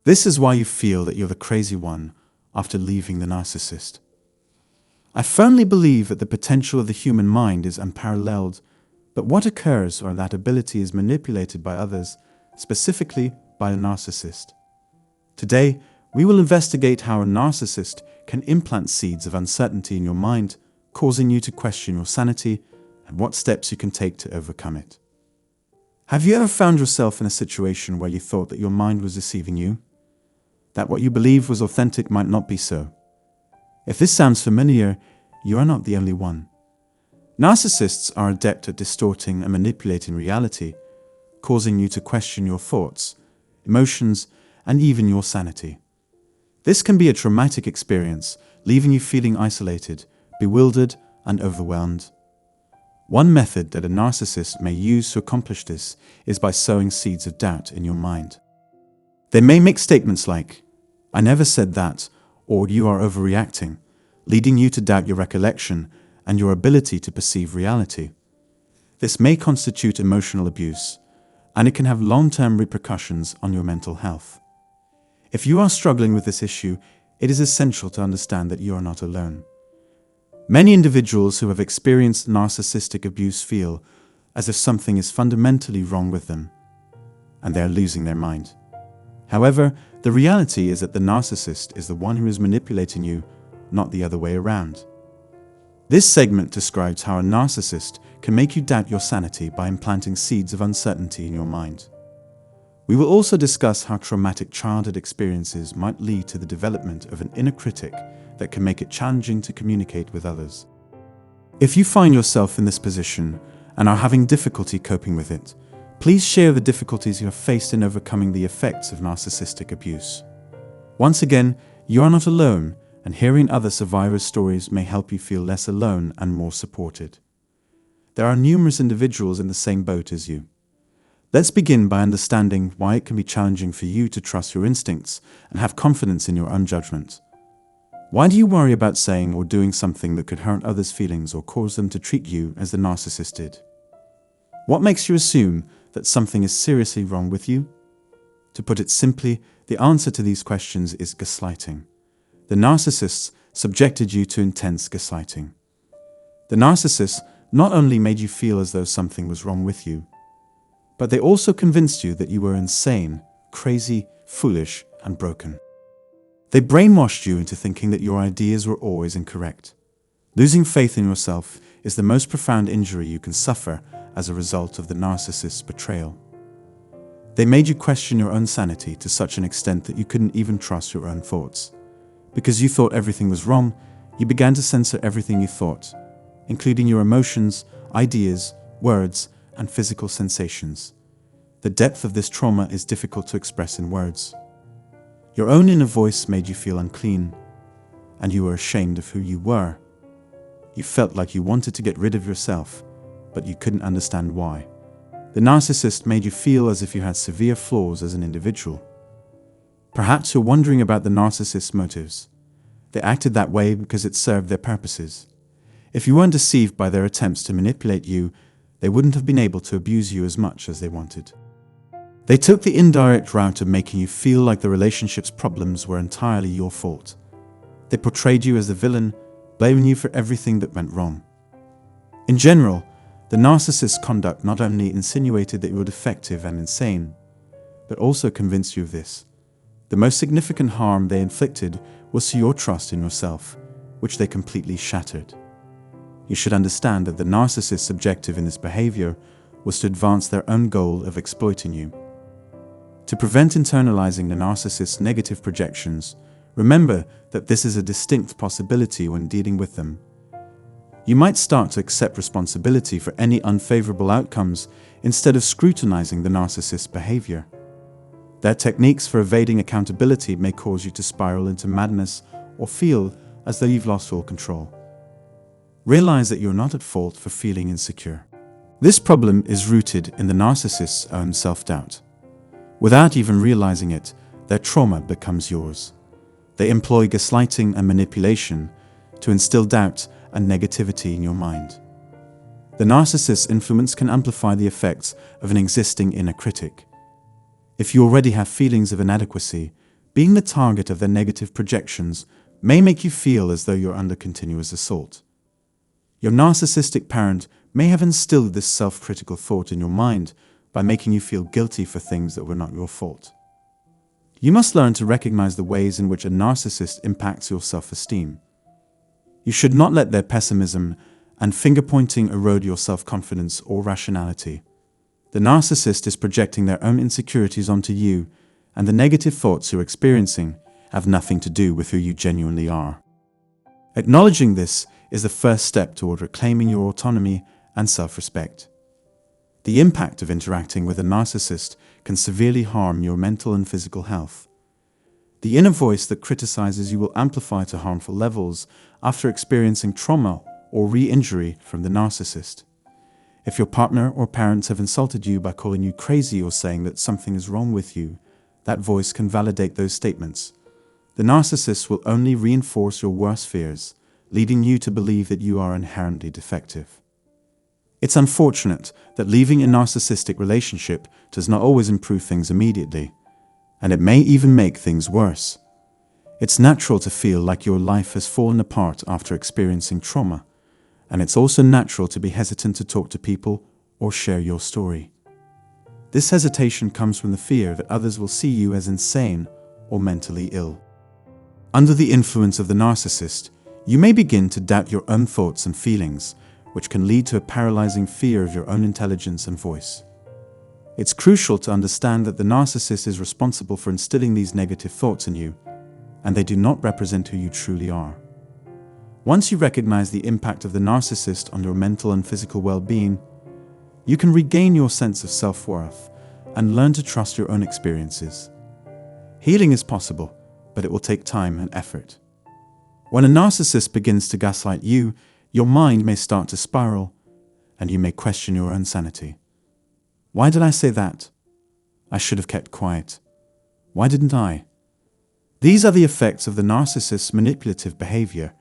This is why you feel that you're the crazy one after leaving the narcissist. I firmly believe that the potential of the human mind is unparalleled, but what occurs or that ability is manipulated by others, specifically by a narcissist. Today, we will investigate how a narcissist can implant seeds of uncertainty in your mind, causing you to question your sanity, and what steps you can take to overcome it. Have you ever found yourself in a situation where you thought that your mind was deceiving you? That what you believed was authentic might not be so? If this sounds familiar, you are not the only one. Narcissists are adept at distorting and manipulating reality, causing you to question your thoughts, emotions, and even your sanity. This can be a traumatic experience, leaving you feeling isolated, bewildered, and overwhelmed. One method that a narcissist may use to accomplish this is by sowing seeds of doubt in your mind. They may make statements like, "I never said that," or "you are overreacting," leading you to doubt your recollection and your ability to perceive reality. This may constitute emotional abuse, and it can have long-term repercussions on your mental health. If you are struggling with this issue, it is essential to understand that you are not alone. Many individuals who have experienced narcissistic abuse feel as if something is fundamentally wrong with them, and they are losing their mind. However, the reality is that the narcissist is the one who is manipulating you, not the other way around. This segment describes how a narcissist can make you doubt your sanity by implanting seeds of uncertainty in your mind. We will also discuss how traumatic childhood experiences might lead to the development of an inner critic that can make it challenging to communicate with others. If you find yourself in this position and are having difficulty coping with it, please share the difficulties you have faced in overcoming the effects of narcissistic abuse. Once again, you are not alone, and hearing other survivors' stories may help you feel less alone and more supported. There are numerous individuals in the same boat as you. Let's begin by understanding why it can be challenging for you to trust your instincts and have confidence in your own judgment. Why do you worry about saying or doing something that could hurt others' feelings or cause them to treat you as the narcissist did? What makes you assume that something is seriously wrong with you? To put it simply, the answer to these questions is gaslighting. The narcissists subjected you to intense gaslighting. The narcissists not only made you feel as though something was wrong with you, but they also convinced you that you were insane, crazy, foolish, and broken. They brainwashed you into thinking that your ideas were always incorrect. Losing faith in yourself is the most profound injury you can suffer as a result of the narcissist's betrayal. They made you question your own sanity to such an extent that you couldn't even trust your own thoughts. Because you thought everything was wrong, you began to censor everything you thought, including your emotions, ideas, words, and physical sensations. The depth of this trauma is difficult to express in words. Your own inner voice made you feel unclean, and you were ashamed of who you were. You felt like you wanted to get rid of yourself, but you couldn't understand why. The narcissist made you feel as if you had severe flaws as an individual. Perhaps you're wondering about the narcissist's motives. They acted that way because it served their purposes. If you weren't deceived by their attempts to manipulate you, they wouldn't have been able to abuse you as much as they wanted. They took the indirect route of making you feel like the relationship's problems were entirely your fault. They portrayed you as the villain, blaming you for everything that went wrong. In general, the narcissist's conduct not only insinuated that you were defective and insane, but also convinced you of this. The most significant harm they inflicted was to your trust in yourself, which they completely shattered. You should understand that the narcissist's objective in this behavior was to advance their own goal of exploiting you. To prevent internalizing the narcissist's negative projections, remember that this is a distinct possibility when dealing with them. You might start to accept responsibility for any unfavorable outcomes instead of scrutinizing the narcissist's behavior. Their techniques for evading accountability may cause you to spiral into madness or feel as though you've lost all control. Realize that you're not at fault for feeling insecure. This problem is rooted in the narcissist's own self-doubt. Without even realizing it, their trauma becomes yours. They employ gaslighting and manipulation to instill doubt and negativity in your mind. The narcissist's influence can amplify the effects of an existing inner critic. If you already have feelings of inadequacy, Being the target of their negative projections may make you feel as though you're under continuous assault. Your narcissistic parent may have instilled this self-critical thought in your mind by making you feel guilty for things that were not your fault. You must learn to recognize the ways in which a narcissist impacts your self-esteem. You should not let their pessimism and finger-pointing erode your self-confidence or rationality. The narcissist is projecting their own insecurities onto you, and the negative thoughts you're experiencing have nothing to do with who you genuinely are. Acknowledging this is the first step toward reclaiming your autonomy and self-respect. The impact of interacting with a narcissist can severely harm your mental and physical health. The inner voice that criticizes you will amplify to harmful levels after experiencing trauma or re-injury from the narcissist. If your partner or parents have insulted you by calling you crazy or saying that something is wrong with you, that voice can validate those statements. The narcissist will only reinforce your worst fears, leading you to believe that you are inherently defective. It's unfortunate that leaving a narcissistic relationship does not always improve things immediately, and it may even make things worse. It's natural to feel like your life has fallen apart after experiencing trauma, and it's also natural to be hesitant to talk to people or share your story. This hesitation comes from the fear that others will see you as insane or mentally ill. Under the influence of the narcissist, you may begin to doubt your own thoughts and feelings, which can lead to a paralyzing fear of your own intelligence and voice. It's crucial to understand that the narcissist is responsible for instilling these negative thoughts in you, and they do not represent who you truly are. Once you recognize the impact of the narcissist on your mental and physical well-being, you can regain your sense of self-worth and learn to trust your own experiences. Healing is possible, but it will take time and effort. When a narcissist begins to gaslight you, your mind may start to spiral, and you may question your own sanity. Why did I say that? I should have kept quiet. Why didn't I? These are the effects of the narcissist's manipulative behavior,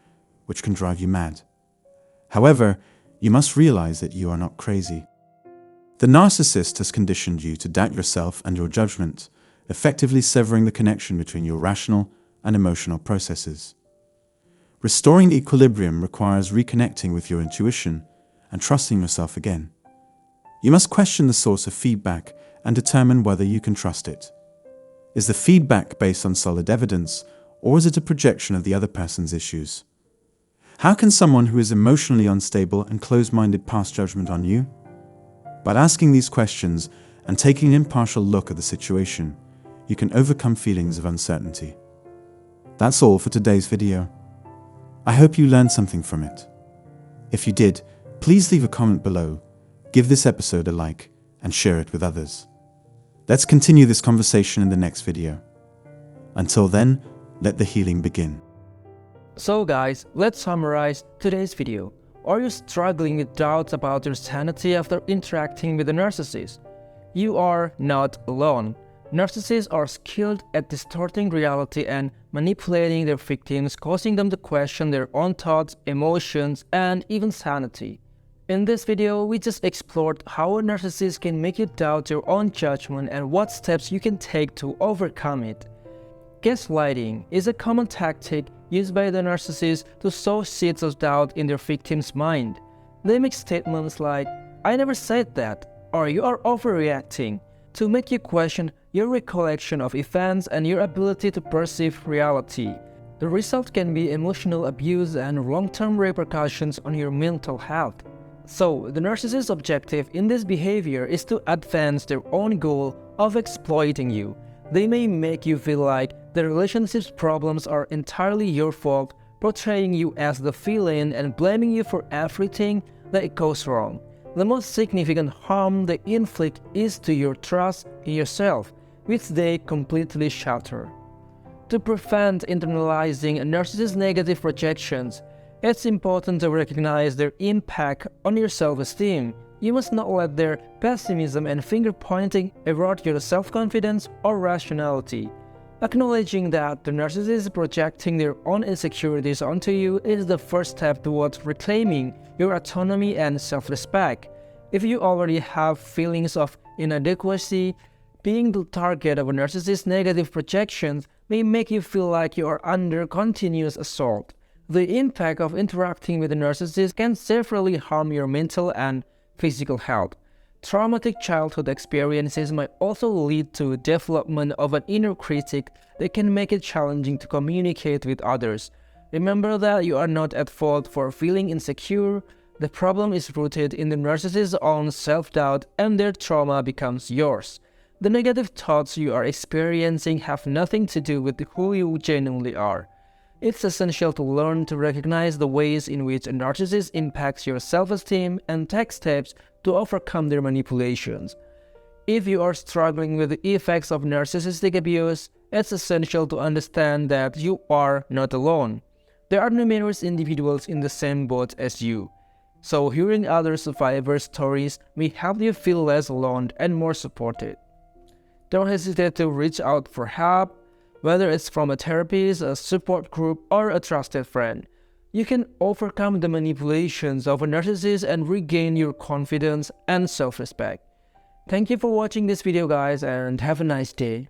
which can drive you mad. However, you must realize that you are not crazy. The narcissist has conditioned you to doubt yourself and your judgment, effectively severing the connection between your rational and emotional processes. Restoring equilibrium requires reconnecting with your intuition and trusting yourself again. You must question the source of feedback and determine whether you can trust it. Is the feedback based on solid evidence, or is it a projection of the other person's issues? How can someone who is emotionally unstable and closed-minded pass judgment on you? By asking these questions and taking an impartial look at the situation, you can overcome feelings of uncertainty. That's all for today's video. I hope you learned something from it. If you did, please leave a comment below, give this episode a like, and share it with others. Let's continue this conversation in the next video. Until then, let the healing begin. So guys, let's summarize today's video. Are you struggling with doubts about your sanity after interacting with a narcissist? You are not alone. Narcissists are skilled at distorting reality and manipulating their victims, causing them to question their own thoughts, emotions, and even sanity. In this video, we just explored how a narcissist can make you doubt your own judgment and what steps you can take to overcome it. Gaslighting is a common tactic used by the narcissist to sow seeds of doubt in their victim's mind. They make statements like, "I never said that," or "You are overreacting," to make you question your recollection of events and your ability to perceive reality. The result can be emotional abuse and long-term repercussions on your mental health. So, the narcissist's objective in this behavior is to advance their own goal of exploiting you. They may make you feel like the relationship's problems are entirely your fault, portraying you as the villain and blaming you for everything that goes wrong. The most significant harm they inflict is to your trust in yourself, which they completely shatter. To prevent internalizing a narcissist's negative projections, it's important to recognize their impact on your self-esteem. You must not let their pessimism and finger-pointing erode your self-confidence or rationality. Acknowledging that the narcissist is projecting their own insecurities onto you is the first step towards reclaiming your autonomy and self-respect. If you already have feelings of inadequacy, Being the target of a narcissist's negative projections may make you feel like you are under continuous assault. The impact of interacting with a narcissist can severely harm your mental and physical health. Traumatic childhood experiences might also lead to development of an inner critic that can make it challenging to communicate with others. Remember that you are not at fault for feeling insecure. The problem is rooted in the narcissist's own self-doubt, and their trauma becomes yours. The negative thoughts you are experiencing have nothing to do with who you genuinely are. It's essential to learn to recognize the ways in which a narcissist impacts your self-esteem and take steps to overcome their manipulations. If you are struggling with the effects of narcissistic abuse, it's essential to understand that you are not alone. There are numerous individuals in the same boat as you. So hearing other survivors' stories may help you feel less alone and more supported. Don't hesitate to reach out for help, whether it's from a therapist, a support group, or a trusted friend. You can overcome the manipulations of a narcissist and regain your confidence and self-respect. Thank you for watching this video, guys, and have a nice day.